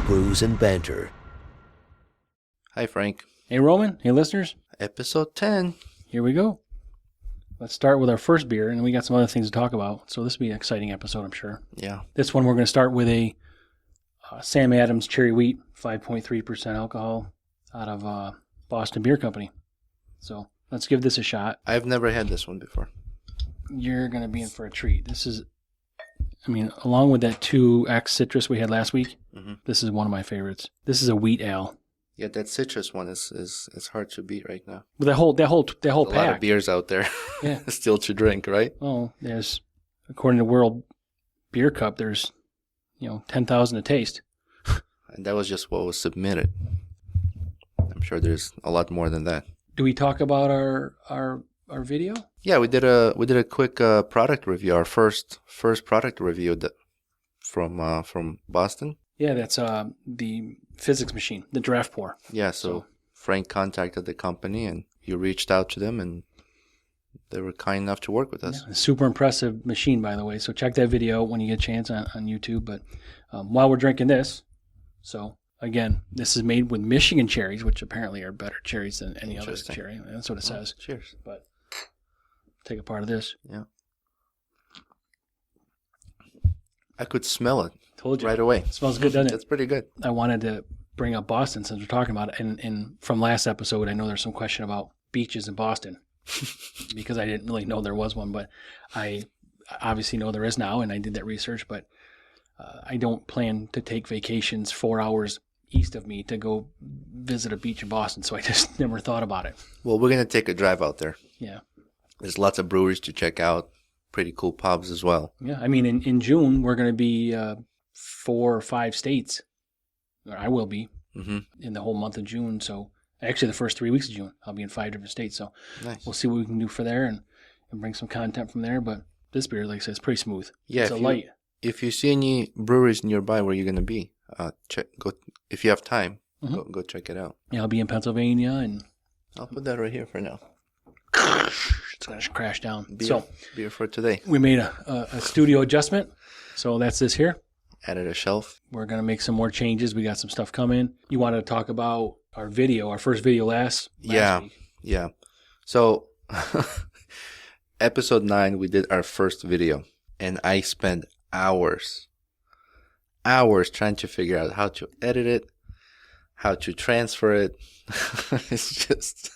Brews and Banter. Hi, Frank. Hey, Roman. Hey, listeners. Episode 10. Here we go. Let's start with our first beer, and we got some other things to talk about. So this will be an exciting episode, I'm sure. Yeah. This one, we're going to start with a Sam Adams Cherry Wheat, 5.3% alcohol out of Boston Beer Company. So let's give this a shot. I've never had this one before. You're going to be in for a treat. This is, along with that 2X citrus we had last week, This is one of my favorites. This is a wheat ale. Yeah, that citrus one is hard to beat right now. But that whole There's pack. a lot of beers out there Yeah. still to drink, right? Oh, there's, according to World Beer Cup, there's, 10,000 a taste. And that was just what was submitted. I'm sure there's a lot more than that. Do we talk about our video? Yeah, we did a quick product review. Our first product review from Boston. Yeah, that's the physics machine, the draft pour. Yeah, so Frank contacted the company and you reached out to them and they were kind enough to work with us. Yeah, super impressive machine, by the way. So check that video when you get a chance on YouTube. But while we're drinking this, so again, this is made with Michigan cherries, which apparently are better cherries than any other cherry. That's what it says. Cheers. But take a part of this. Yeah. I could smell it. Told you. Right away. It smells good, doesn't it? That's pretty good. I wanted to bring up Boston since we're talking about it. And from last episode, I know there's some question about beaches in Boston because I didn't really know there was one, but I obviously know there is now, and I did that research, but I don't plan to take vacations 4 hours east of me to go visit a beach in Boston, so I just never thought about it. Well, we're going to take a drive out there. Yeah. There's lots of breweries to check out. Pretty cool pubs as well. Yeah, in June, we're going to be 4 or 5 states. Or I will be in the whole month of June. So actually the first 3 weeks of June, I'll be in 5 different states. So nice. We'll see what we can do for there and bring some content from there. But this beer, like I said, is pretty smooth. Yeah, it's light. If you see any breweries nearby where you're going to be, go if you have time, go check it out. Yeah, I'll be in Pennsylvania. And I'll put that right here for now. It's going to crash down. Beer for today. We made a studio adjustment. So that's this here. Added a shelf. We're going to make some more changes. We got some stuff coming. You wanted to talk about our video, our first video last week. Yeah. So, episode 9, we did our first video. And I spent hours trying to figure out how to edit it, how to transfer it. It's just...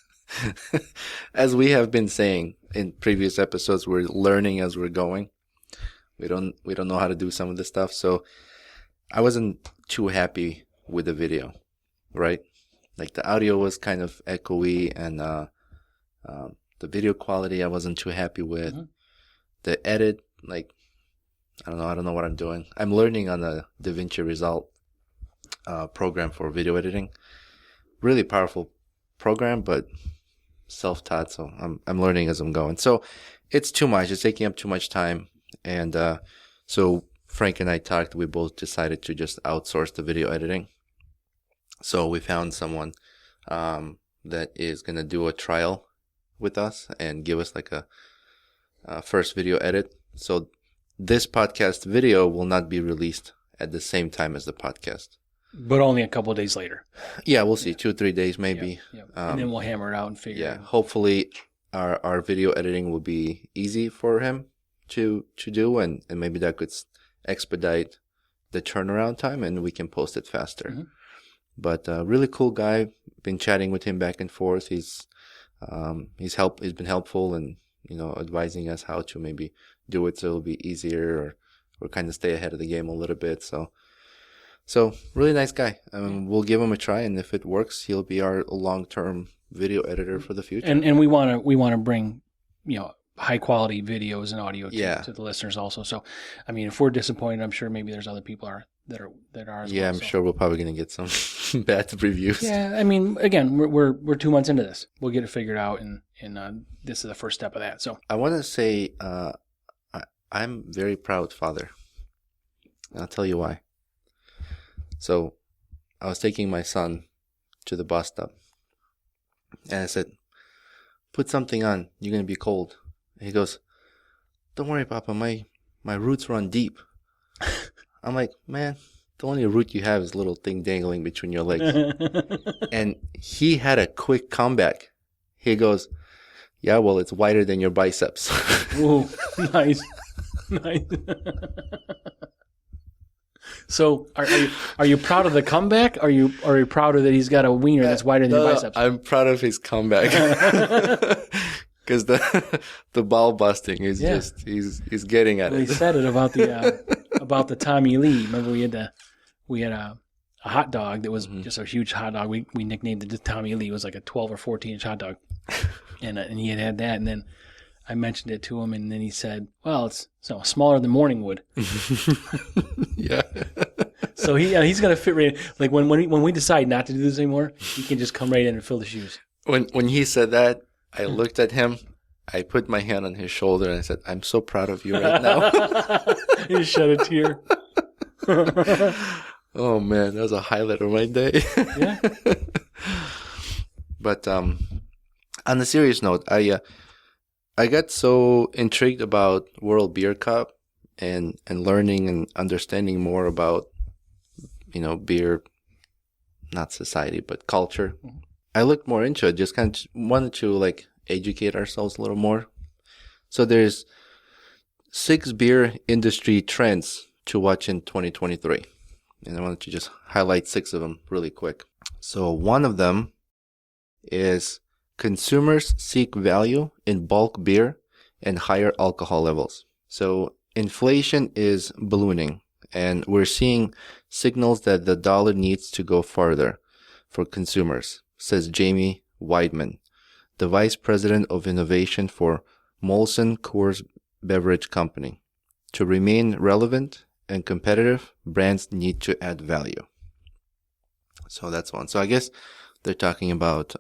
As we have been saying in previous episodes, we're learning as we're going. We don't know how to do some of this stuff. So I wasn't too happy with the video, right? Like the audio was kind of echoey and the video quality I wasn't too happy with. The edit, like, I don't know what I'm doing. I'm learning on the DaVinci Resolve program for video editing. Really powerful program, but self-taught, so I'm learning as I'm going. So it's too much. It's taking up too much time. And so Frank and I talked. We both decided to just outsource the video editing. So we found someone that is going to do a trial with us and give us like a first video edit. So this podcast video will not be released at the same time as the podcast. But only a couple of days later. Yeah, we'll see. 2 or 3 days maybe. Yeah. And then we'll hammer it out and figure it out. Hopefully our video editing will be easy for him to do, and maybe that could expedite the turnaround time and we can post it faster. But really cool guy. Been chatting with him back and forth. He's been helpful and advising us how to maybe do it so it'll be easier or kind of stay ahead of the game a little bit. So really nice guy. We'll give him a try, and if it works, he'll be our long-term video editor for the future. And we want to bring high quality videos and audio to the listeners also. So if we're disappointed, I'm sure maybe there's other people that are as well. I'm sure we're probably gonna get some bad reviews. Yeah, again, we're 2 months into this. We'll get it figured out, and this is the first step of that. So I want to say I'm very proud father. I'll tell you why. So I was taking my son to the bus stop, and I said, "Put something on. You're gonna be cold." And he goes, "Don't worry, Papa. My roots run deep." I'm like, "Man, the only root you have is a little thing dangling between your legs. And he had a quick comeback. He goes, yeah, well, it's wider than your biceps. Ooh, nice. Nice. So, are you proud of the comeback? Are you proud of that he's got a wiener that's wider than your biceps? I'm proud of his comeback. Because the ball busting is just he's getting at it. He said it about the Tommy Lee. Remember we had a hot dog that was just a huge hot dog. We nicknamed it Tommy Lee. It was like a 12 or 14 inch hot dog, and he had that. And then I mentioned it to him, and then he said, "Well, it's smaller than Morningwood." Yeah. So he's gonna fit right in. Like when we decide not to do this anymore, he can just come right in and fill the shoes. When he said that, I looked at him. I put my hand on his shoulder and I said, "I'm so proud of you right now." He shed a tear. Oh man, that was a highlight of my day. Yeah. But on a serious note, I got so intrigued about World Beer Cup and learning and understanding more about beer, not society but culture. Mm-hmm. I looked more into it. Just kind of wanted to educate ourselves a little more. So there's 6 beer industry trends to watch in 2023. And I wanted to just highlight 6 of them really quick. So one of them is consumers seek value in bulk beer and higher alcohol levels. So inflation is ballooning, and we're seeing signals that the dollar needs to go farther for consumers, says Jamie Weidman, the Vice President of Innovation for Molson Coors Beverage Company. To remain relevant and competitive, brands need to add value. So that's one. So I guess they're talking about,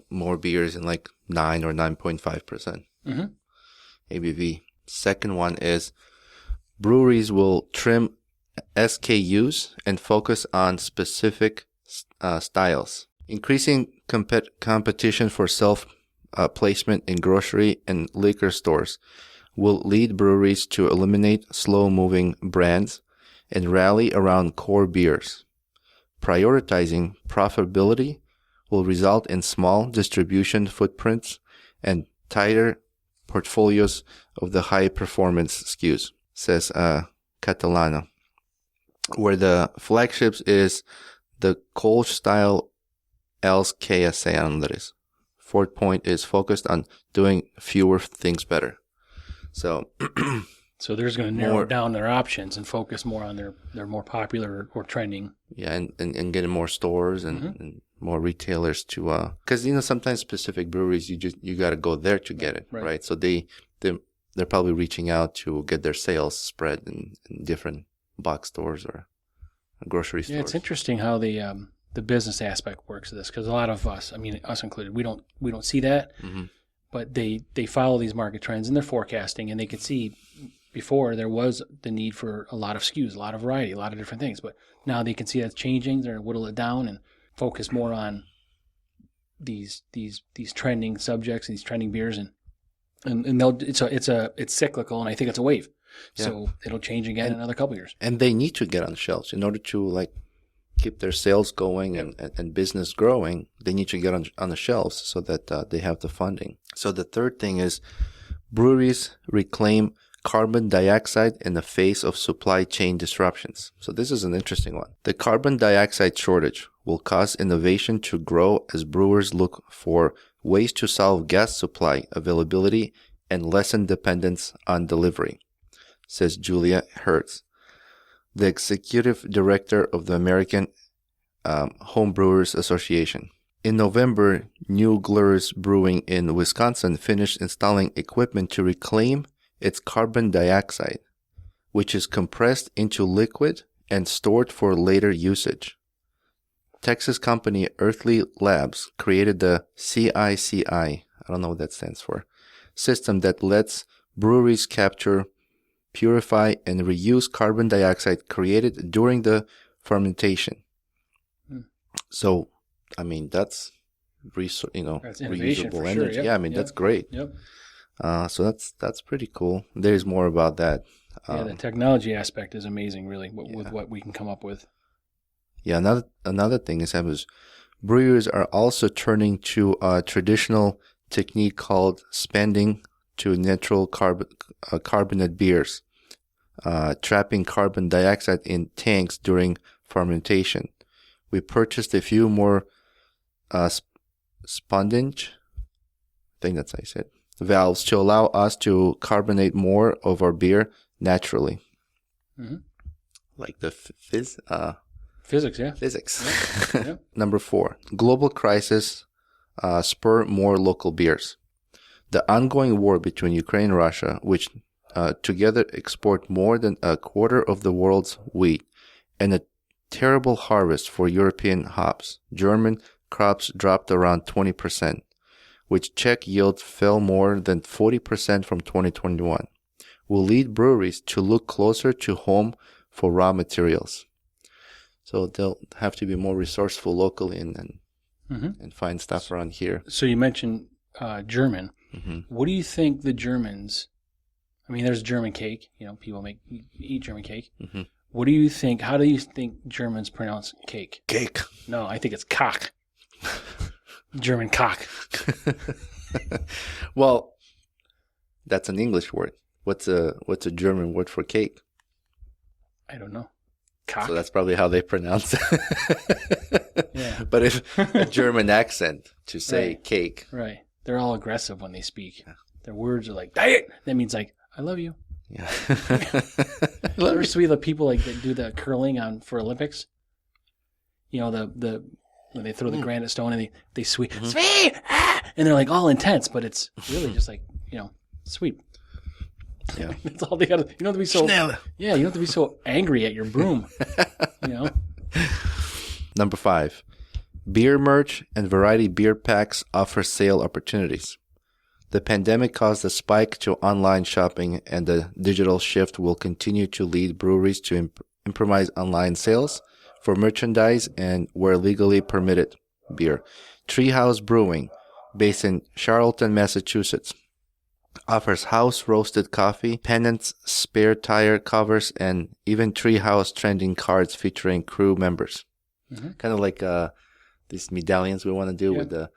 more beers in 9 or 9.5% ABV. Second one is breweries will trim SKUs and focus on specific styles. Increasing competition for self-placement in grocery and liquor stores will lead breweries to eliminate slow-moving brands and rally around core beers. Prioritizing profitability will result in small distribution footprints and tighter portfolios of the high-performance SKUs, says Catalana, where the flagships is the Kolsch style Els que hacen Andres. Fourth point is focused on doing fewer things better. So so they're just going to narrow down their options and focus more on their more popular or trending. Yeah, and getting more stores and more retailers to because sometimes specific breweries you got to go there to get it, right? So they're probably reaching out to get their sales spread in different box stores or grocery stores. Yeah, it's interesting how the business aspect works of this, because a lot of us, us included, we don't see that, but they follow these market trends and they're forecasting, and they could see before there was the need for a lot of SKUs, a lot of variety, a lot of different things, but now they can see that's changing. They're going to whittle it down and focus more on these trending subjects, these trending beers, and it's cyclical, and I think it's a wave. Yeah. So it'll change again in another couple of years. And they need to get on the shelves in order to keep their sales going and business growing. They need to get on the shelves so that they have the funding. So the third thing is breweries reclaim carbon dioxide in the face of supply chain disruptions. So this is an interesting one. The carbon dioxide shortage will cause innovation to grow as brewers look for ways to solve gas supply availability and lessen dependence on delivery, says Julia Hertz, the executive director of the American Homebrewers Association. In November, New Glarus Brewing in Wisconsin finished installing equipment to reclaim its carbon dioxide, which is compressed into liquid and stored for later usage. Texas company Earthly Labs created the CICI, I don't know what that stands for, system that lets breweries capture, purify, and reuse carbon dioxide created during the fermentation. So, that's reusable energy. Sure. Yeah, that's great. Yep. So that's pretty cool. There's more about that. The technology aspect is amazing, really, with what we can come up with. Yeah, another thing is that brewers are also turning to a traditional technique called spanding to natural carbonate beers, trapping carbon dioxide in tanks during fermentation. We purchased a few more spondage, I think that's how you said, valves to allow us to carbonate more of our beer naturally. Mm-hmm. Like the Physics, yeah. Physics. Yep. Number 4, global crisis spur more local beers. The ongoing war between Ukraine and Russia, which together export more than a quarter of the world's wheat, and a terrible harvest for European hops. German crops dropped around 20%, which Czech yield fell more than 40% from 2021, will lead breweries to look closer to home for raw materials. So they'll have to be more resourceful locally and find stuff around here. So you mentioned German. Mm-hmm. What do you think the Germans? I mean, there's German cake. You know, people eat German cake. Mm-hmm. What do you think? How do you think Germans pronounce cake? Cake. No, I think it's cock. German cock. Well, that's an English word. What's a German word for cake? I don't know. Cock. So that's probably how they pronounce it. Yeah. But if a German accent to say Right. cake. Right. They're all aggressive when they speak. Yeah. Their words are like, "Diet." That means like, "I love you." Yeah. Ever see the people like that do the curling for Olympics? You know, the when they throw the granite stone and they sweep, sweep, and they're like all intense, but it's really just like, you know, sweep. Yeah. That's all they got to. You don't have to be so. Schnell. Yeah, you don't have to be so angry at your broom. You know. Number 5, beer merch and variety beer packs offer sale opportunities. The pandemic caused a spike to online shopping, and the digital shift will continue to lead breweries to improvise online sales for merchandise and, where legally permitted, beer. Treehouse Brewing, based in Charlton, Massachusetts, offers house-roasted coffee, pennants, spare tire covers, and even Treehouse trending cards featuring crew members. Mm-hmm. Kind of like these medallions we want to do with the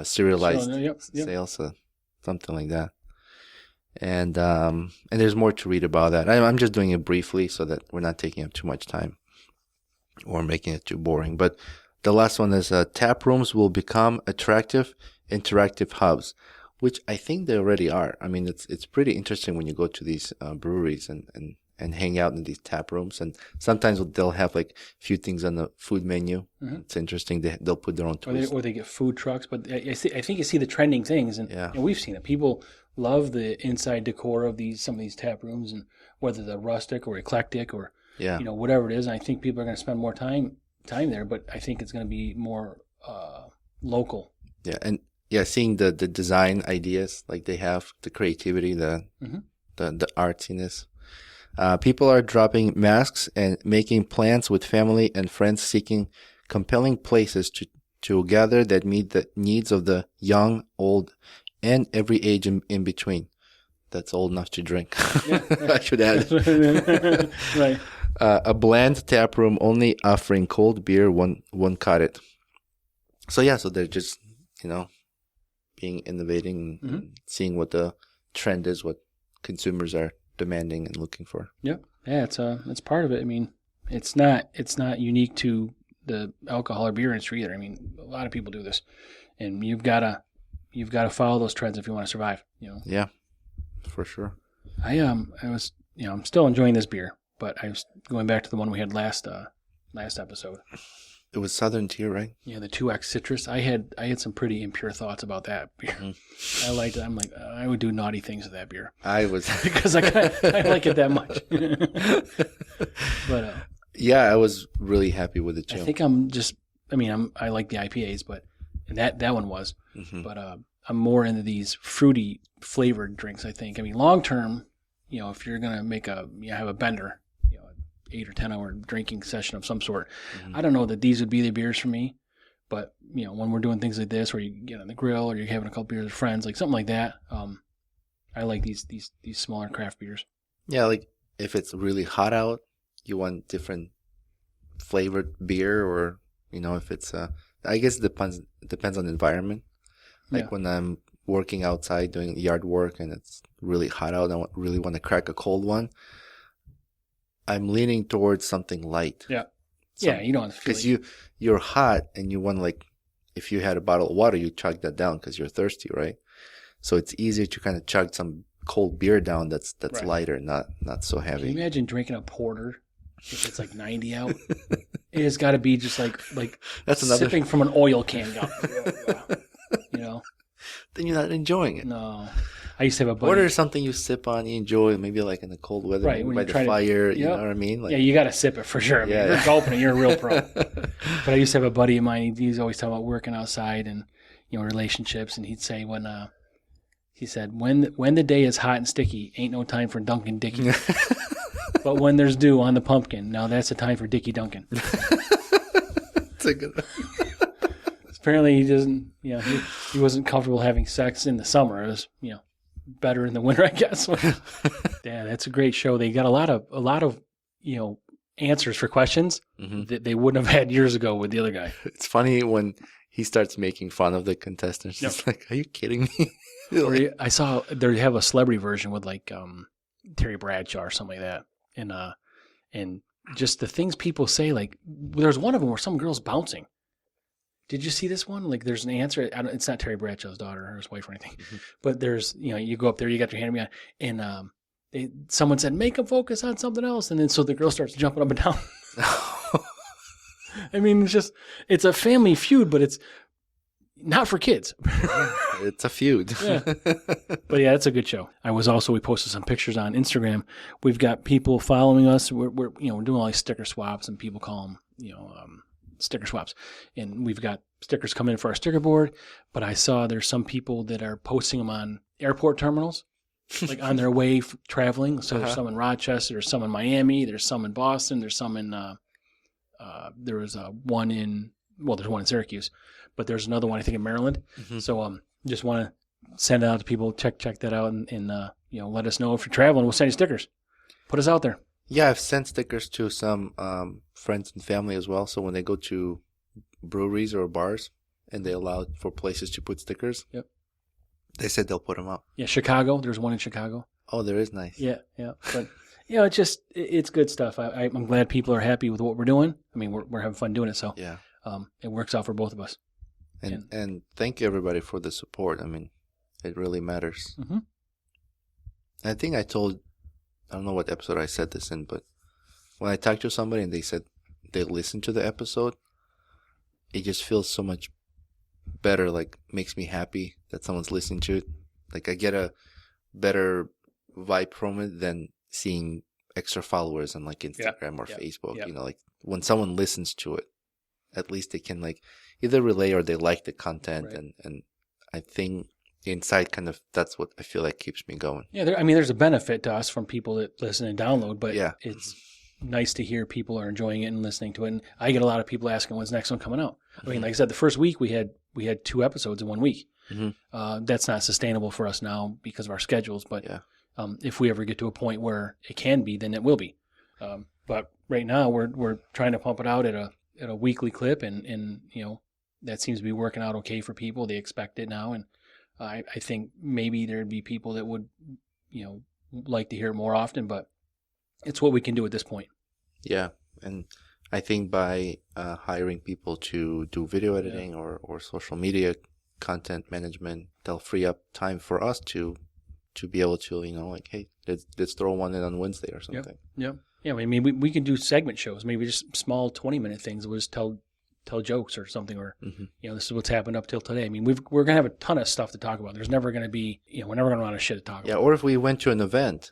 serialized sales, something like that. And there's more to read about that. I'm just doing it briefly so that we're not taking up too much time or making it too boring. But the last one is tap rooms will become attractive, interactive hubs, which I think they already are. I mean, it's pretty interesting when you go to these breweries and hang out in these tap rooms. And sometimes they'll have like a few things on the food menu. Mm-hmm. It's interesting. They'll put their own twist. Or they get food trucks. But I think you see the trending things, and we've seen it. People love the inside decor of some of these tap rooms, and whether they're rustic or eclectic or whatever it is. And I think people are going to spend more time there, but I think it's going to be more local. Yeah, and seeing the design ideas, like they have the creativity, the artsiness. People are dropping masks and making plans with family and friends, seeking compelling places to gather that meet the needs of the young, old, and every age in between. That's old enough to drink. Yeah, right. I should add. Right. A bland tap room only offering cold beer, one cut it. So they're just, being innovating and seeing what the trend is, what consumers are demanding and looking for. Yep. Yeah, it's part of it. I mean, it's not unique to the alcohol or beer industry either. I mean, a lot of people do this, and you've got to follow those trends if you want to survive. Yeah, for sure. I'm still enjoying this beer, but I was going back to the one we had last episode. It was Southern Tier, right? Yeah, the 2X Citrus. I had some pretty impure thoughts about that beer. Mm-hmm. I liked it. I'm like, I would do naughty things with that beer. I was because I like it that much. But I was really happy with it too. I think I like the IPAs, but that one was. Mm-hmm. But I'm more into these fruity flavored drinks. I think. I mean, long term, if you're gonna have a bender, 8 or 10 hour drinking session of some sort. Mm-hmm. I don't know that these would be the beers for me, but when we're doing things like this, where you get on the grill or you're having a couple beers with friends, like something like that, I like these smaller craft beers. Yeah, like if it's really hot out, you want different flavored beer, or if it's I guess it depends on the environment. Like when I'm working outside doing yard work and it's really hot out and I really want to crack a cold one, I'm leaning towards something light. Yeah. You don't feel because you're hot and you want to, like, if you had a bottle of water, you chug that down because you're thirsty, right? So it's easier to kind of chug some cold beer down that's Right. lighter, not so heavy. Can you imagine drinking a porter if it's like 90 out? It has got to be just like That's another sipping from an oil can. Then you're not enjoying it. No. I used to have a buddy. Porter is something you sip on, you enjoy, maybe like in the cold weather, Right, maybe when by you're the trying to- fire, you Yep. know what I mean? Like, Yeah, you got to sip it for sure. I mean, you're gulping it, you're a real pro. But I used to have a buddy of mine, he's always talking about working outside and, relationships. And he'd say he said, when the day is hot and sticky, ain't no time for Dunkin' Dickie. But when there's dew on the pumpkin, now that's the time for Dickie Dunkin'. That's a good Apparently he doesn't, he wasn't comfortable having sex in the summer. It was, better in the winter, I guess. Yeah, that's a great show. They got a lot of answers for questions that they wouldn't have had years ago with the other guy. It's funny when he starts making fun of the contestants. Yep. It's like, are you kidding me? Or I saw they have a celebrity version with like Terry Bradshaw or something like that, and just the things people say. Like there's one of them where some girl's bouncing. Did you see this one? Like there's an answer. It's not Terry Bradshaw's daughter or his wife or anything, but there's you go up there, you got your hand behind, and someone said make them focus on something else, and then so the girl starts jumping up and down. I mean, it's a family feud, but it's not for kids. It's a feud. Yeah. But yeah, it's a good show. We posted some pictures on Instagram. We've got people following us. We're doing all these sticker swaps, and people call them, sticker swaps. And we've got stickers coming in for our sticker board, but I saw there's some people that are posting them on airport terminals, like on their way traveling. So there's some in Rochester, there's some in Miami, there's some in Boston, there's some in, there's one in Syracuse, but there's another one, I think, in Maryland. So just want to send it out to people, check that out, and let us know if you're traveling. We'll send you stickers. Put us out there. Yeah, I've sent stickers to some friends and family as well. So when they go to breweries or bars and they allow for places to put stickers, Yep, they said they'll put them up. Yeah, Chicago. There's one in Chicago. Oh, there is nice. Yeah. But it's good stuff. I'm glad people are happy with what we're doing. I mean, we're having fun doing it. So Yeah. It works out for both of us. And thank you everybody for the support. I mean, it really matters. I think I don't know what episode I said this in, but when I talked to somebody and they said they listened to the episode, it just feels so much better. Like, makes me happy that someone's listening to it. Like, I get a better vibe from it than seeing extra followers on like Instagram or Facebook. Yep. Like when someone listens to it, at least they can like either relay or they like the content, Right. and I think inside kind of that's what I feel like keeps me going. Yeah, there's a benefit to us from people that listen and download, but Yeah. it's nice to hear people are enjoying it and listening to it. And I get a lot of people asking when's the next one coming out. I mean, like I said, the first week we had 2 episodes in 1 week. That's not sustainable for us now because of our schedules, but if we ever get to a point where it can be, then it will be. But right now we're trying to pump it out at a weekly clip, and that seems to be working out okay for people. They expect it now, and I think maybe there'd be people that would like to hear it more often, but it's what we can do at this point. Yeah, and I think by hiring people to do video editing or social media content management, they'll free up time for us to be able to, like, hey, let's throw one in on Wednesday or something. Yep. Yeah, I mean, we can do segment shows, maybe just small 20-minute things. We'll just tell jokes or something, or this is what's happened up till today. I mean, we're gonna have a ton of stuff to talk about. There's never gonna be, we're never gonna run out of shit to talk about. Yeah, or if we went to an event,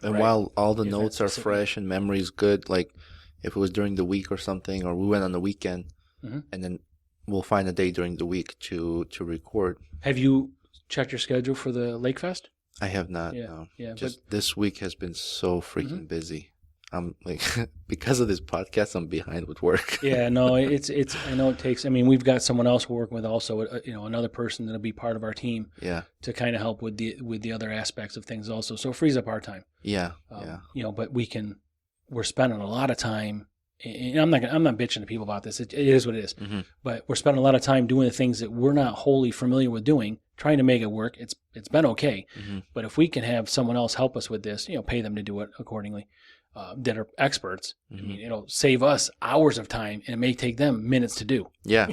and Right. while all the If notes that's are specific. fresh and memories good, like if it was during the week or something, or we went on the weekend, and then we'll find a day during the week to record. Have you checked your schedule for the Lake Fest? I have not. Yeah, No. yeah, Just this week has been so freaking busy. I'm like, because of this podcast, I'm behind with work. Yeah, no, it's. I know it takes. I mean, we've got someone else we're working with also. Another person that'll be part of our team Yeah. to kind of help with the other aspects of things also. So it frees up our time. Yeah. But we're spending a lot of time and I'm not bitching to people about this. It is what it is. But we're spending a lot of time doing the things that we're not wholly familiar with doing, trying to make it work. It's been okay. But if we can have someone else help us with this, pay them to do it accordingly, that are experts. I mean, it'll save us hours of time, and it may take them minutes to do. Yeah.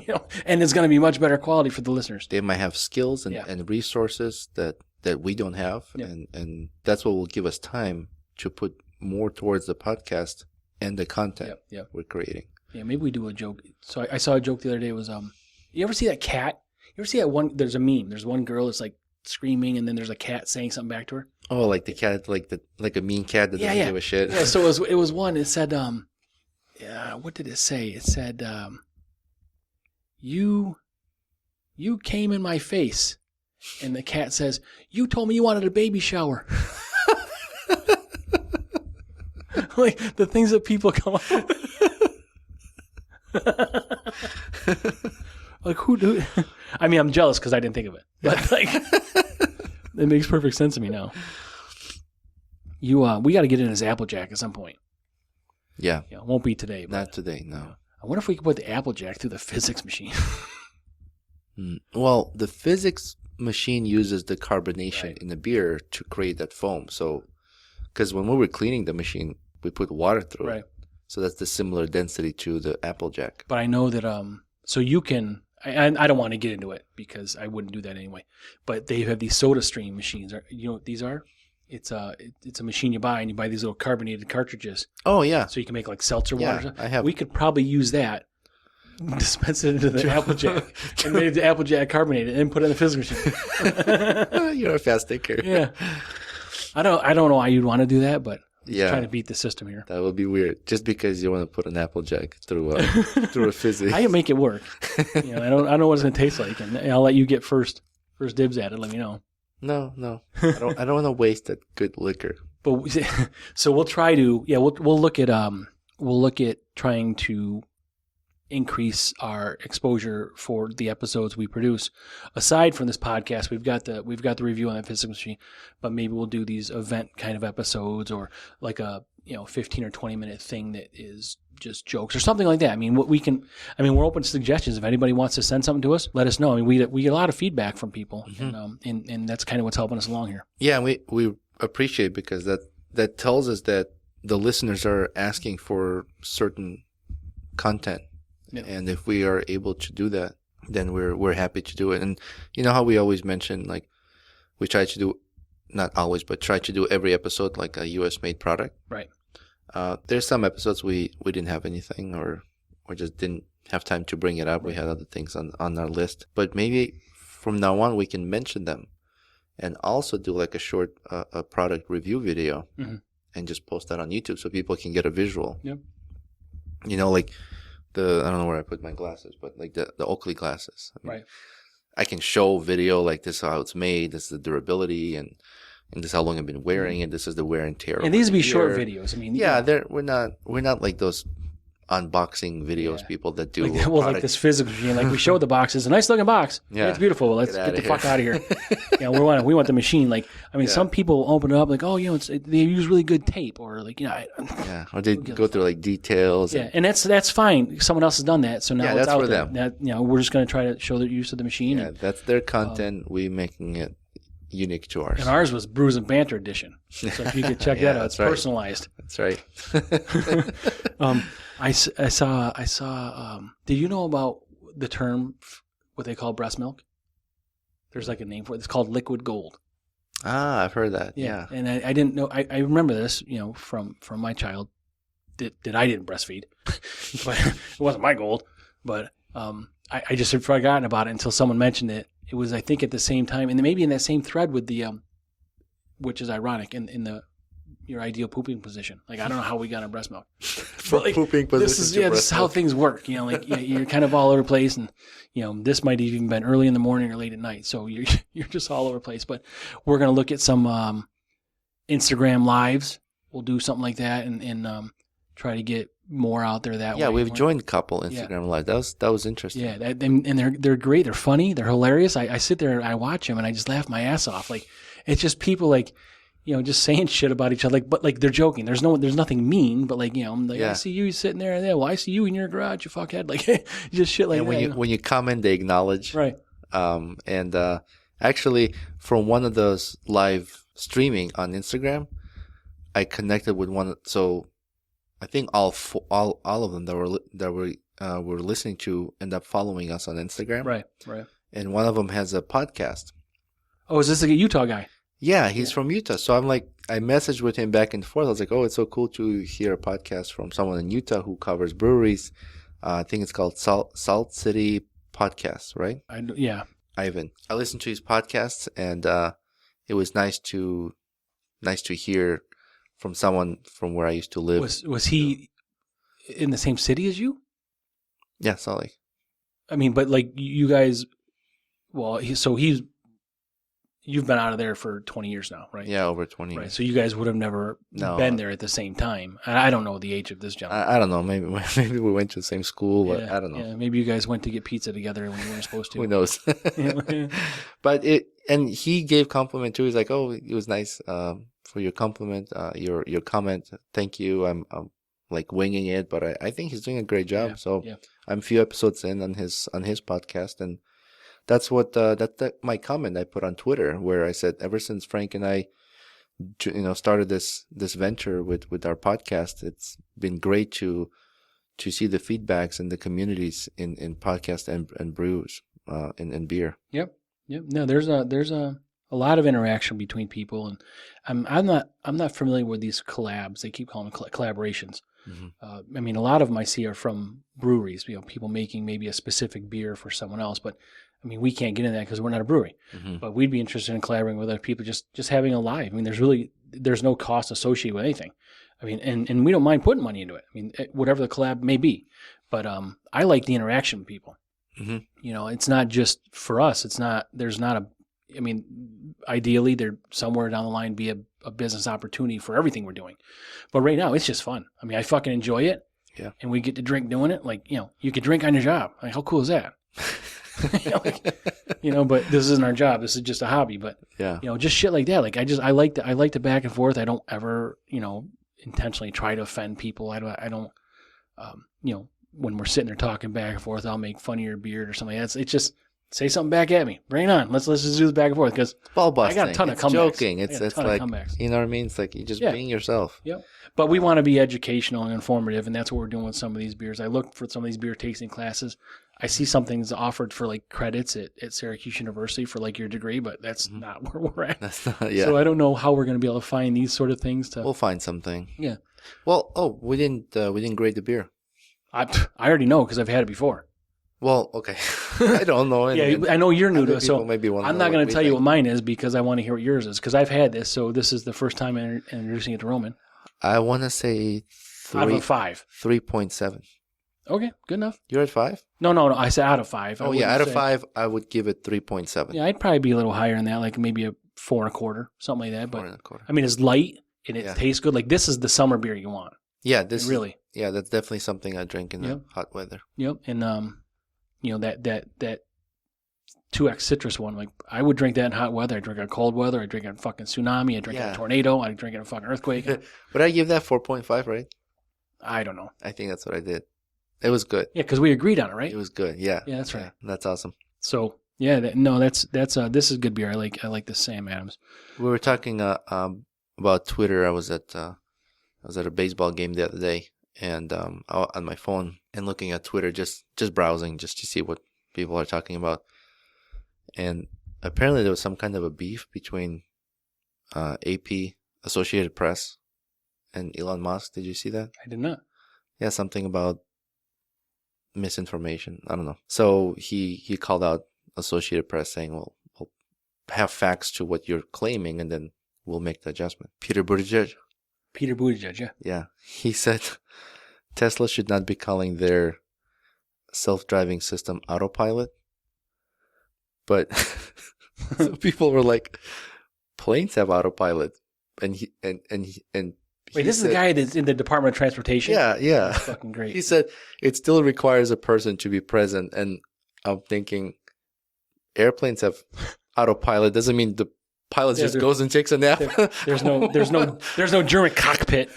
And it's going to be much better quality for the listeners. They might have skills and resources that we don't have, and that's what will give us time to put more towards the podcast and the content we're creating. Yeah, maybe we do a joke. So I saw a joke the other day. It was you ever see that cat? You ever see that one? There's a meme. There's one girl that's like screaming, and then there's a cat saying something back to her. Oh, like the cat, like a mean cat that doesn't give a shit. Yeah. So it was one. It said, what did it say? It said, you came in my face, and the cat says, you told me you wanted a baby shower. Like the things that people come up with. Like who do? I mean, I'm jealous because I didn't think of it, but like it makes perfect sense to me now. We got to get in his Applejack at some point. Yeah. It won't be today. But, not today, no. I wonder if we could put the Applejack through the physics machine. Well, the physics machine uses the carbonation in the beer to create that foam. So, because when we were cleaning the machine, we put water through it. So that's the similar density to the Applejack. But I know that so you can. I don't want to get into it because I wouldn't do that anyway. But they have these Soda Stream machines. You know what these are? It's a machine you buy, and you buy these little carbonated cartridges. Oh yeah. So you can make like seltzer water. I have. We could probably use that, dispense it into the Applejack, and make the Applejack carbonated, and put it in the physics machine. You're a fast thinker. Yeah. I don't know why you'd want to do that, but yeah, trying to beat the system here. That would be weird. Just because you want to put an Applejack through a physics. I can make it work. I don't know what it's gonna taste like, and I'll let you get first dibs at it. Let me know. No. I don't want to waste that good liquor. But so we'll try to we'll look at trying to increase our exposure for the episodes we produce. Aside from this podcast, we've got the review on that physics machine, but maybe we'll do these event kind of episodes or like a 15 or 20 minute thing that is just jokes or something like that. I mean, we're open to suggestions. If anybody wants to send something to us, let us know. I mean, we get a lot of feedback from people, and that's kind of what's helping us along here. Yeah, we appreciate it because that tells us that the listeners are asking for certain content. Yeah. And if we are able to do that, then we're happy to do it. And you know how we always mention, like, we try to do, not always, but try to do every episode like a U.S. made product. Right. There's some episodes we didn't have anything or just didn't have time to bring it up. Right. We had other things on our list. But maybe from now on we can mention them and also do like a short a product review video and just post that on YouTube so people can get a visual. Yep. Like I don't know where I put my glasses, but like the Oakley glasses. Right. I can show video like this is how it's made, this is the durability, and this is how long I've been wearing it. This is the wear and tear. And these would be short videos. I mean, we're not like those unboxing videos people that do. Like this physics machine. Like we show the boxes, a nice looking box. Yeah, it's beautiful. Let's get the fuck out of here. We want the machine. Like some people open it up like, oh, they use really good tape, or like or they go through like details. Yeah, and that's fine. Someone else has done that, so now it's that's out for there. them. We're just going to try to show the use of the machine. Yeah, that's their content. We making it unique to ours. And ours was Brews and Banter edition. So if you could check that out, it's personalized. That's right. I saw. Did you know about the term, what they call breast milk? There's like a name for it. It's called liquid gold. Ah, I've heard that. Yeah. And I didn't know. I remember this, from my child that I didn't breastfeed, but it wasn't my gold. But I just had forgotten about it until someone mentioned it. It was, I think, at the same time, and maybe in that same thread with the, which is ironic, in your ideal pooping position. Like, I don't know how we got on breast milk. From pooping position this is how things work. You're kind of all over the place, and this might have even been early in the morning or late at night. So you're just all over the place. But we're gonna look at some Instagram lives. We'll do something like that, and try to get more out there that way. Yeah, we've joined a couple Instagram live. That was interesting. Yeah, and they're great. They're funny. They're hilarious. I sit there and I watch them and I just laugh my ass off. Like, it's just people like, just saying shit about each other, but they're joking. There's nothing mean, but I'm like, I see you sitting there, and well, I see you in your garage, you fuckhead, just shit like and that. When you comment, they acknowledge, right? And actually, from one of those live streaming on Instagram, I connected with one. So I think all of them that were listening to end up following us on Instagram, Right. And one of them has a podcast. Oh, is this a Utah guy? Yeah, he's from Utah. So I'm like, I messaged with him back and forth. I was like, oh, it's so cool to hear a podcast from someone in Utah who covers breweries. I think it's called Salt City Podcast, right? Yeah. Ivan. I listened to his podcast, and it was nice to hear from someone from where I used to live. Was he in the same city as you? Yeah, Salt Lake. I mean, but you guys, well, you've been out of there for 20 years now, right? Yeah, over 20 years. Right. So you guys would have never been there at the same time. And I don't know the age of this gentleman. I don't know. Maybe we went to the same school, but I don't know. Yeah, maybe you guys went to get pizza together when you weren't supposed to. Who knows? But he gave compliment too. He's like, oh, it was nice for your compliment, your comment. Thank you. I'm like winging it, but I think he's doing a great job. I'm a few episodes in on his podcast, and that's what that's my comment I put on Twitter, where I said, ever since Frank and I, started this venture with our podcast, it's been great to see the feedbacks and the communities in podcast and brews and beer. Yep. No, there's a lot of interaction between people, and I'm not familiar with these collabs. They keep calling them collaborations. Mm-hmm. I mean, a lot of them I see are from breweries. People making maybe a specific beer for someone else, but I mean, we can't get into that because we're not a brewery. Mm-hmm. But we'd be interested in collaborating with other people, just having a live. I mean, there's no cost associated with anything. I mean, and we don't mind putting money into it. I mean, whatever the collab may be. But I like the interaction with people. Mm-hmm. It's not just for us. I mean, ideally, there somewhere down the line be a business opportunity for everything we're doing. But right now, it's just fun. I mean, I fucking enjoy it. Yeah. And we get to drink doing it. You could drink on your job. Like, how cool is that? But this isn't our job. This is just a hobby. But just shit like that. Like I like the back and forth. I don't ever intentionally try to offend people. I don't when we're sitting there talking back and forth, I'll make fun of your beard or something. It's just say something back at me. Bring it on. Let's just do this back and forth because ball busting. I got a ton of comebacks. Joking. It's like comebacks. You know what I mean. It's like you're just being yourself. Yep. But we want to be educational and informative, and that's what we're doing with some of these beers. I look for some of these beer tasting classes. I see some things offered for like credits at Syracuse University for like your degree, but that's not where we're at. That's not. Yeah. So I don't know how we're going to be able to find these sort of things. We'll find something. Yeah. Well, we didn't grade the beer. I already know because I've had it before. Well, okay. I don't know. I know you're new to it, so I'm not going to tell you what mine is because I want to hear what yours is because I've had this, so this is the first time I'm introducing it to Roman. I want to say out of 5. 3.7. Okay, good enough. You're at 5? No. I said out of 5. Oh, yeah, out of 5, I would give it 3.7. Yeah, I'd probably be a little higher than that, like maybe a 4 1/4, something like that. But 4 1/4. I mean, it's light and it tastes good. Like this is the summer beer you want. Yeah, Yeah, that's definitely something I drink in the hot weather. Yep, and that 2X citrus one, like I would drink that in hot weather. I drink it in cold weather. I drink it in fucking tsunami. I drink it in a tornado. I drink it in a fucking earthquake. Would I give that 4.5, right? I don't know. I think that's what I did. It was good. Yeah, because we agreed on it, right? It was good. Yeah. Yeah, that's right. Yeah, that's awesome. So yeah, that's this is good beer. I like this Sam Adams. We were talking about Twitter. I was at a baseball game the other day, and on my phone and looking at Twitter, just browsing just to see what people are talking about. And apparently there was some kind of a beef between AP, Associated Press, and Elon Musk. Did you see that? I did not. Yeah, something about misinformation. I don't know. So he called out Associated Press saying, well, we'll have facts to what you're claiming, and then we'll make the adjustment. Peter Buttigieg, yeah. Yeah. He said Tesla should not be calling their self-driving system autopilot. But so people were like, planes have autopilot. And wait, this is the guy that's in the Department of Transportation? Yeah. That's fucking great. He said it still requires a person to be present. And I'm thinking airplanes have autopilot. Doesn't mean the pilot Yeah, just there- goes and takes a nap. There's no German cockpit.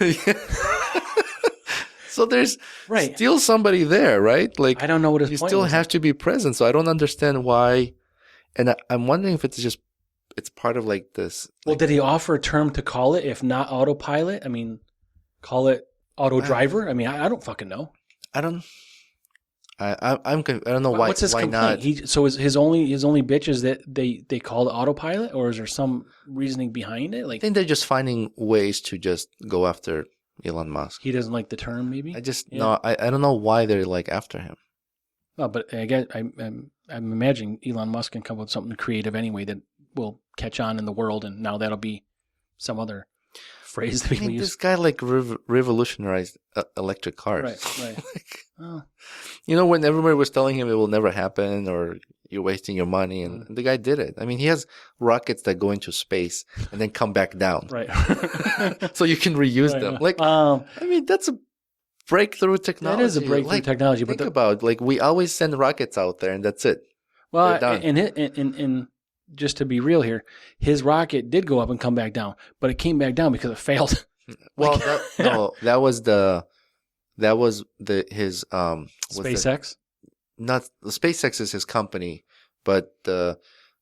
So there's Right. still somebody there, right? Like I don't know what his you point still was. have to be present. So I don't understand why. And I'm wondering if it's part of like this. Well, Like, did he offer a term to call it if not autopilot? I mean, call it auto driver? I mean, I don't fucking know. I don't. I don't know why. What's his why complaint? not? So is his only bitch is that they call it autopilot, or is there some reasoning behind it? I Like think they're just finding ways to just go after Elon Musk. he doesn't like the term, maybe. I just Yeah. no. I don't know why they're like after him. Well, but I guess I'm imagining Elon Musk can come up with something creative anyway that will catch on in the world, and now that'll be some other phrase that I people think use. this guy like revolutionized electric cars. Right. Like, Oh, you know, when everybody was telling him it will never happen or you're wasting your money, and the guy did it. I mean, he has rockets that go into space and then come back down, right. so you can reuse them. Like, I mean, that's a breakthrough technology. that is a breakthrough Like, technology. But think about like we always send rockets out there, and that's it. well, they're done. and just to be real here, his rocket did go up and come back down, but it came back down because it failed. Well, that was his what's that? SpaceX. Not the SpaceX is his company, but the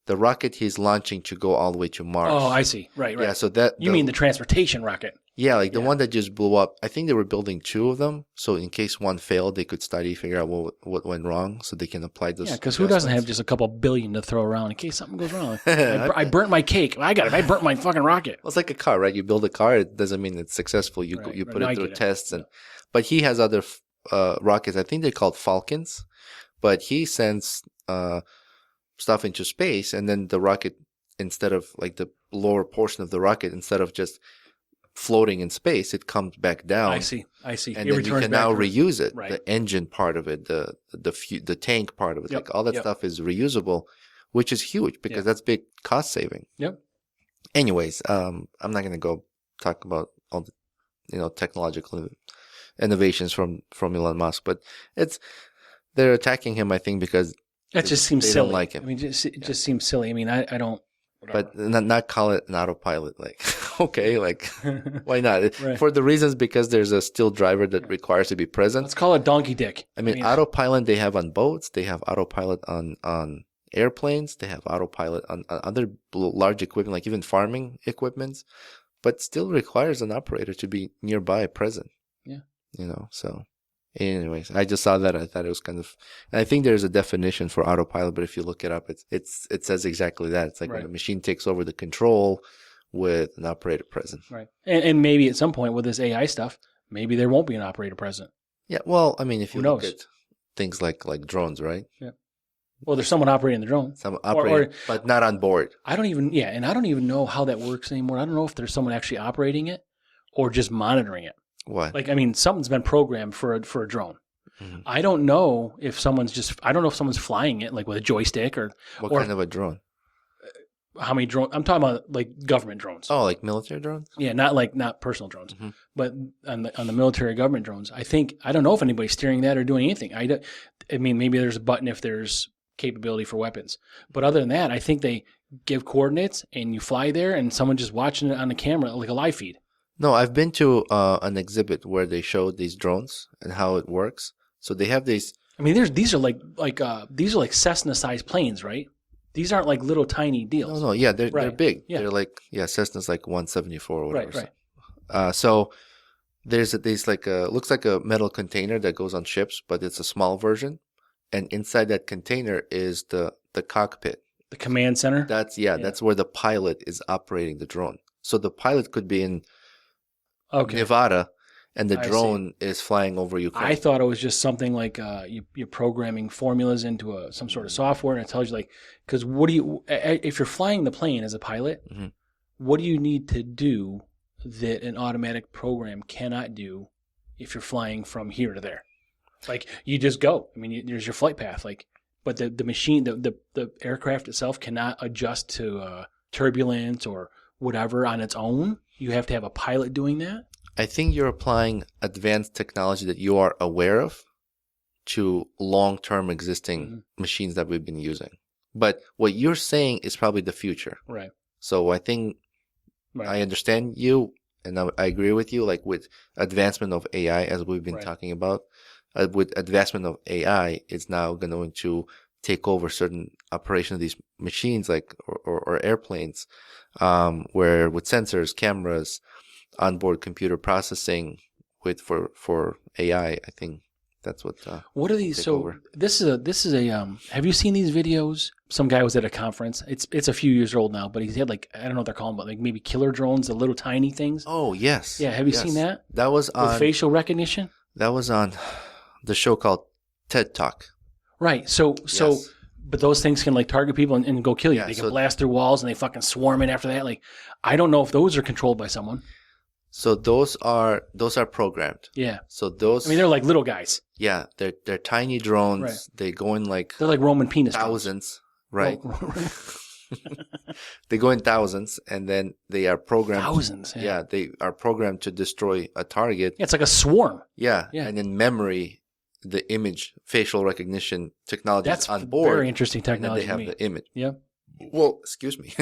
rocket he's launching to go all the way to Mars. Oh, I see. Right. Yeah, so that You mean the transportation rocket? yeah, like the Yeah. one that just blew up. I think they were building two of them, so in case one failed, they could study, figure out what went wrong, so they can apply those. Yeah, because who doesn't have just a couple billion to throw around in case something goes wrong? I burnt my cake. I burnt my fucking rocket. Well, it's like a car, right? You build a car, it doesn't mean it's successful. You Right, you right. put No, I it through get it. tests, but he has other rockets. I think they're called Falcons, but he sends stuff into space, and then the rocket, instead of like the lower portion of the rocket, instead of just floating in space, it comes back down. I see. And It then you returns can back now to- reuse it. Right. The engine part of it, the tank part of it, Yep, like all that yep. stuff is reusable, which is huge because Yep. that's big cost saving. Yep. Anyways, I'm not gonna go talk about all the technological innovations from Elon Musk, but they're attacking him, I think, because That just seems they silly. don't like him. I mean, it just seems silly. I mean, I don't. But not call it an autopilot. Like, okay, like why not? Right. For the reasons because there's a still driver that requires to be present. Let's call it donkey dick. I mean, autopilot they have on boats. They have autopilot on airplanes. They have autopilot on other large equipment, like even farming equipments. But still requires an operator to be nearby, present. Yeah. So anyways, I just saw that. I thought it was kind of, and I think there's a definition for autopilot, but if you look it up, it says exactly that. It's like when Right. the machine takes over the control with an operator present. Right. And maybe at some point with this AI stuff, maybe there won't be an operator present. Yeah. Well, I mean, if you Who look knows? at things like drones, right? Well, there's someone operating the drone. Some operator, but not on board. I don't even know how that works anymore. I don't know if there's someone actually operating it or just monitoring it. What? Like, I mean, something's been programmed for a drone. Mhm. I don't know if someone's flying it like with a joystick or What or kind of a drone? how many drones. I'm talking about like government drones. Oh, like military drones? Yeah, not personal drones, Mhm. but on the military government drones. I don't know if anybody's steering that or doing anything. I mean, maybe there's a button if there's capability for weapons, but other than that, I think they give coordinates and you fly there and someone just watching it on the camera like a live feed. No, I've been to an exhibit where they showed these drones and how it works. So they have these. I mean, these are like Cessna-sized planes, right? These aren't like little tiny deals. No, yeah, they're Right. big. Yeah. They're like Cessna's like 174 or whatever. Right. So there's like looks like a metal container that goes on ships, but it's a small version, and inside that container is the cockpit. The command center. That's where the pilot is operating the drone. So the pilot could be in Okay. Nevada, and the I see. drone is flying over Ukraine. I thought it was just something like you're programming formulas into some sort of software, and it tells you like, because if you're flying the plane as a pilot, Mhm. what do you need to do that an automatic program cannot do if you're flying from here to there? Like you just go. I mean, there's your flight path. Like, but the machine, the aircraft itself cannot adjust to turbulence or whatever on its own. You have to have a pilot doing that. I think you're applying advanced technology that you are aware of to long-term existing Mhm. machines that we've been using. But what you're saying is probably the future. Right. So I think Right. I understand you, and I agree with you. Like with advancement of AI, as we've been Right. talking about, with advancement of AI, it's now going to take over certain operation of these machines, like or airplanes, where with sensors, cameras, onboard computer processing, with for AI, I think that's what. What are these? Take So over. this is a have you seen these videos? Some guy was at a conference. It's a few years old now, but he's had like, I don't know what they're calling, but like maybe killer drones, the little tiny things. Oh yes. Yeah, have you yes. seen that? That was With on facial recognition? that was on the show called TED Talk. Right. So Yes. but those things can like target people and go kill you. Yeah, They can so- blast through walls and they fucking swarm in after that. Like, I don't know if those are controlled by someone. So those are programmed. Yeah. So those, I mean, they're like little guys. yeah, they're tiny drones. Right. They go in like They're like Roman penis drones. thousands, right? Oh, They go in thousands, and then they are programmed. thousands. Yeah, they are programmed to destroy a target. Yeah, it's like a swarm. Yeah, Yeah. and in memory, the image, facial recognition technology That's is on board. very interesting and then technology. they have to me. the image. Yeah. Well, excuse me.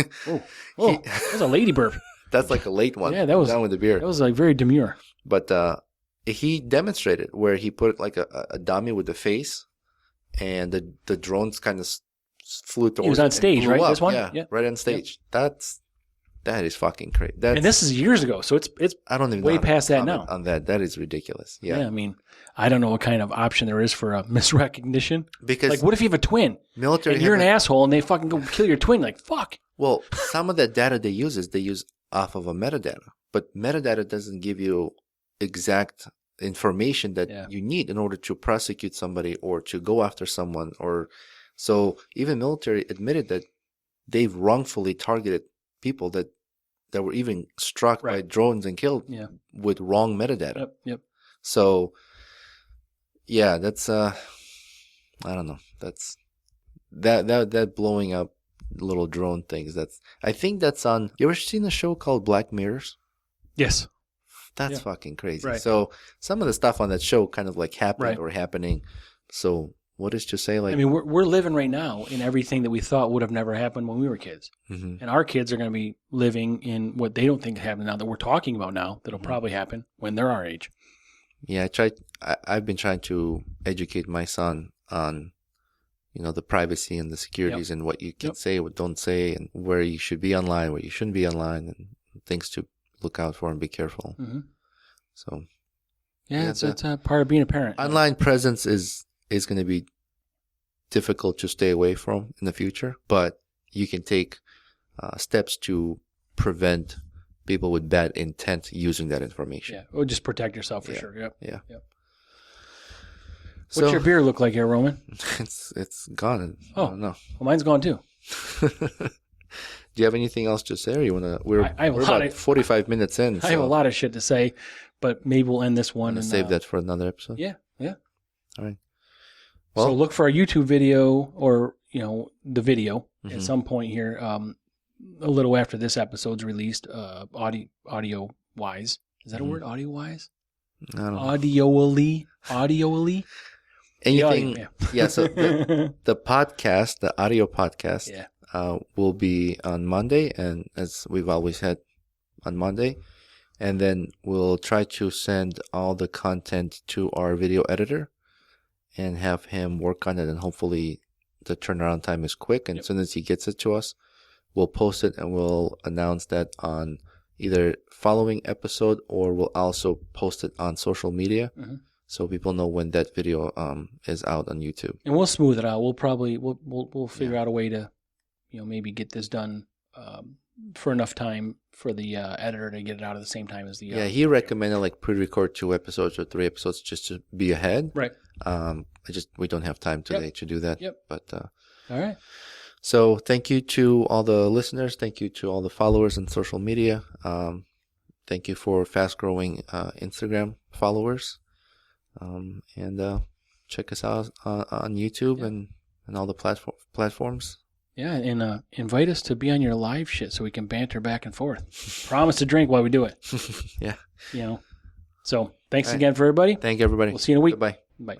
Oh, that was a lady burp. That's like a late one. Yeah, that was- down with the beer. That was like very demure. But he demonstrated where he put like a dummy with the face, and the drones kind of flew towards. He was on it and stage, blew right? up. This one? Yeah, Yeah. right on stage. That is fucking crazy. And this is years ago, so it's I don't even way know how to past that comment now. on that. That is ridiculous. Yeah, I mean, I don't know what kind of option there is for a misrecognition. because Like, what if you have a twin military and you're an have asshole and they fucking go kill your twin? Like, fuck. well, some of the data they use off of a metadata, but metadata doesn't give you exact information that Yeah. you need in order to prosecute somebody or to go after someone. Or so even military admitted that they've wrongfully targeted people that were even struck by Right. drones and killed Yeah. with wrong metadata. Yep. So yeah, that's I don't know. That's that blowing up little drone things. I think that's on. You ever seen a show called Black Mirrors? Yes. That's Yeah. fucking crazy. Right. So some of the stuff on that show kind of like happened Right. or happening. So what is to say like? I mean, we're living right now in everything that we thought would have never happened when we were kids. Mhm. And our kids are going to be living in what they don't think happened now that we're talking about now that'll Mhm. probably happen when they're our age. Yeah, I've been trying to educate my son on, the privacy and the securities and what you can Yep. say, what don't say, and where you should be online, where you shouldn't be online, and things to look out for and be careful. Mm-hmm. So Yeah, Yeah, it's a part of being a parent. online presence is going to be difficult to stay away from in the future, but you can take steps to prevent people with bad intent using that information. Yeah, or just protect yourself for Yeah. sure. Yep. Yeah. Yep. So What's your beer look like here, Roman? it's gone. Oh. I don't know. Well, mine's gone too. Do you have anything else to say, or you wanna? We're I have a we're lot about of- 45 minutes in. I have a lot of shit to say, but maybe we'll end this I'm one gonna and save that for another episode. Yeah. All right. So Well, look for our YouTube video or the video Mhm. at some point here, a little after this episode's released, audio wise. Is that a Mhm. word? Audio wise? I don't know. Audioally. Anything? Yeah. Yeah. So the podcast, the audio podcast, Yeah. will be on Monday, and as we've always had on Monday, and then we'll try to send all the content to our video editor and have him work on it, and hopefully the turnaround time is quick, and Yep. as soon as he gets it to us, we'll post it and we'll announce that on either following episode, or we'll also post it on social media, Mhm. so people know when that video is out on YouTube. And we'll smooth it out. We'll probably we'll figure out a way to maybe get this done for enough time for the editor to get it out at the same time as the Yeah, he recommended like pre-record 2 episodes or 3 episodes just to be ahead. Right. We don't have time today to do that. Yep. But All right. so thank you to all the listeners. Thank you to all the followers on social media. Thank you for fast-growing Instagram followers. And check us out on YouTube and all the platforms. Yeah, and invite us to be on your live shit so we can banter back and forth. Promise to drink while we do it. Yeah. So thanks All right. again for everybody. Thank you, everybody. We'll see you in a week. Goodbye. Bye.